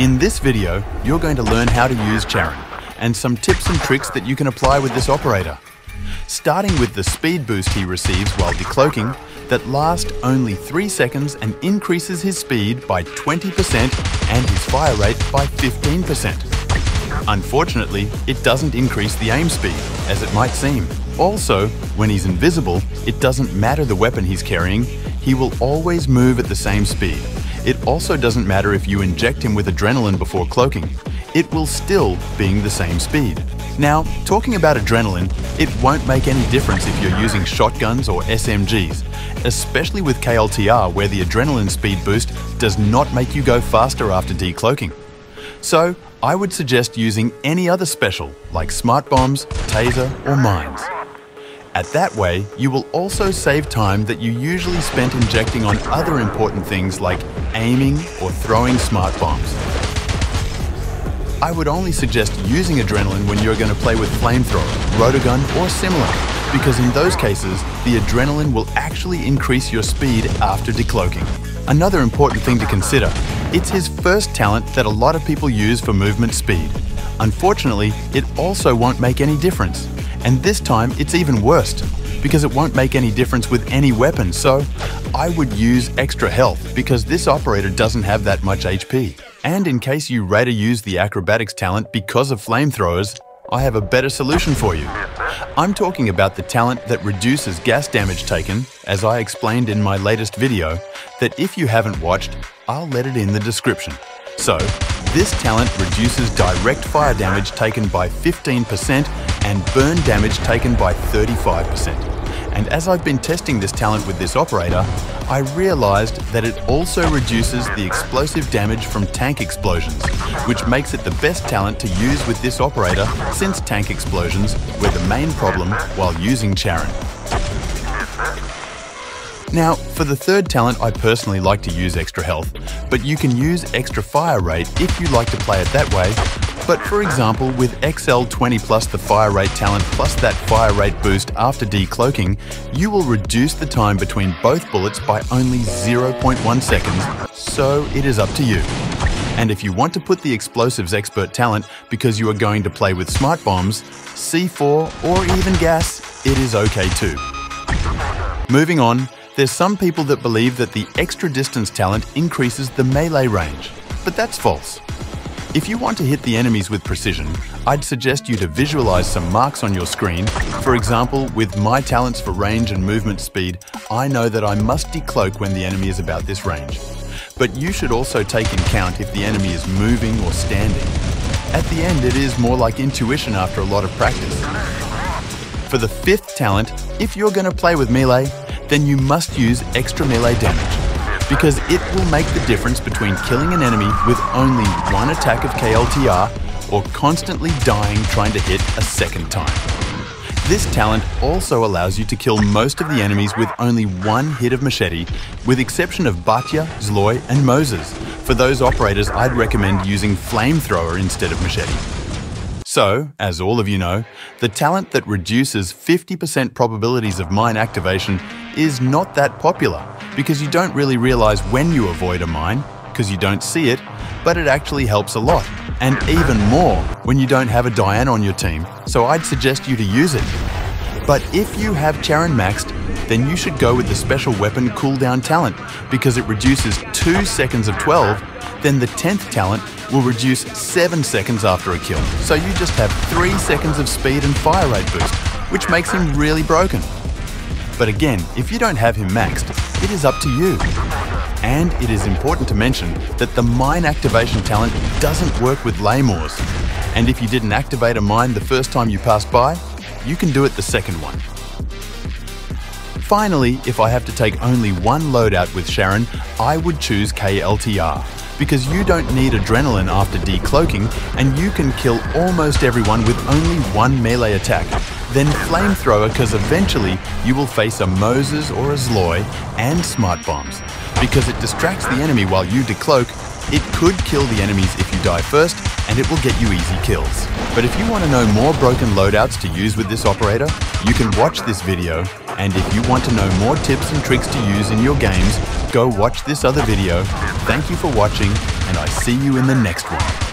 In this video, you're going to learn how to use Charon and some tips and tricks that you can apply with this operator. Starting with the speed boost he receives while decloaking that lasts only 3 seconds and increases his speed by 20% and his fire rate by 15%. Unfortunately, it doesn't increase the aim speed, as it might seem. Also, when he's invisible, it doesn't matter the weapon he's carrying, he will always move at the same speed. It also doesn't matter if you inject him with adrenaline before cloaking, it will still be the same speed. Now, talking about adrenaline, it won't make any difference if you're using shotguns or SMGs, especially with KLTR where the adrenaline speed boost does not make you go faster after decloaking. So, I would suggest using any other special like smart bombs, taser or mines. At that way, you will also save time that you usually spent injecting on other important things like aiming or throwing smart bombs. I would only suggest using adrenaline when you're going to play with flamethrower, rotogun or similar, because in those cases, the adrenaline will actually increase your speed after decloaking. Another important thing to consider, it's his first talent that a lot of people use for movement speed. Unfortunately, it also won't make any difference. And this time it's even worse, because it won't make any difference with any weapon, so I would use extra health because this operator doesn't have that much HP. And in case you rather use the acrobatics talent because of flamethrowers, I have a better solution for you. I'm talking about the talent that reduces gas damage taken, as I explained in my latest video, that if you haven't watched, I'll let it in the description. So, this talent reduces direct fire damage taken by 15% and burn damage taken by 35%. And as I've been testing this talent with this operator, I realized that it also reduces the explosive damage from tank explosions, which makes it the best talent to use with this operator since tank explosions were the main problem while using Charon. Now, for the third talent, I personally like to use extra health, but you can use extra fire rate if you like to play it that way. But for example, with XL20 plus the fire rate talent plus that fire rate boost after decloaking, you will reduce the time between both bullets by only 0.1 seconds, so it is up to you. And if you want to put the explosives expert talent because you are going to play with smart bombs, C4 or even gas, it is okay too. Moving on, there's some people that believe that the extra distance talent increases the melee range, but that's false. If you want to hit the enemies with precision, I'd suggest you to visualize some marks on your screen. For example, with my talents for range and movement speed, I know that I must decloak when the enemy is about this range. But you should also take in count if the enemy is moving or standing. At the end, it is more like intuition after a lot of practice. For the fifth talent, if you're going to play with melee, then you must use extra melee damage, because it will make the difference between killing an enemy with only one attack of KLTR or constantly dying trying to hit a second time. This talent also allows you to kill most of the enemies with only one hit of machete, with exception of Batya, Zloy and Moses. For those operators, I'd recommend using flamethrower instead of machete. So, as all of you know, the talent that reduces 50% probabilities of mine activation is not that popular because you don't really realize when you avoid a mine, because you don't see it, but it actually helps a lot. And even more when you don't have a Diane on your team, so I'd suggest you to use it. But if you have Charon maxed, then you should go with the special weapon cooldown talent because it reduces 2 seconds of 12, then the 10th talent will reduce 7 seconds after a kill. So you just have 3 seconds of speed and fire rate boost, which makes him really broken. But again, if you don't have him maxed, it is up to you. And it is important to mention that the mine activation talent doesn't work with Laymores. And if you didn't activate a mine the first time you passed by, you can do it the second one. Finally, if I have to take only one loadout with Charon, I would choose KLTR, because you don't need adrenaline after decloaking and you can kill almost everyone with only one melee attack. Then flamethrower, because eventually you will face a Moses or a Zloy and smart bombs. Because it distracts the enemy while you decloak, it could kill the enemies if you die first, and it will get you easy kills. But if you want to know more broken loadouts to use with this operator, you can watch this video And if you want to know more tips and tricks to use in your games, go watch this other video. Thank you for watching, and I see you in the next one.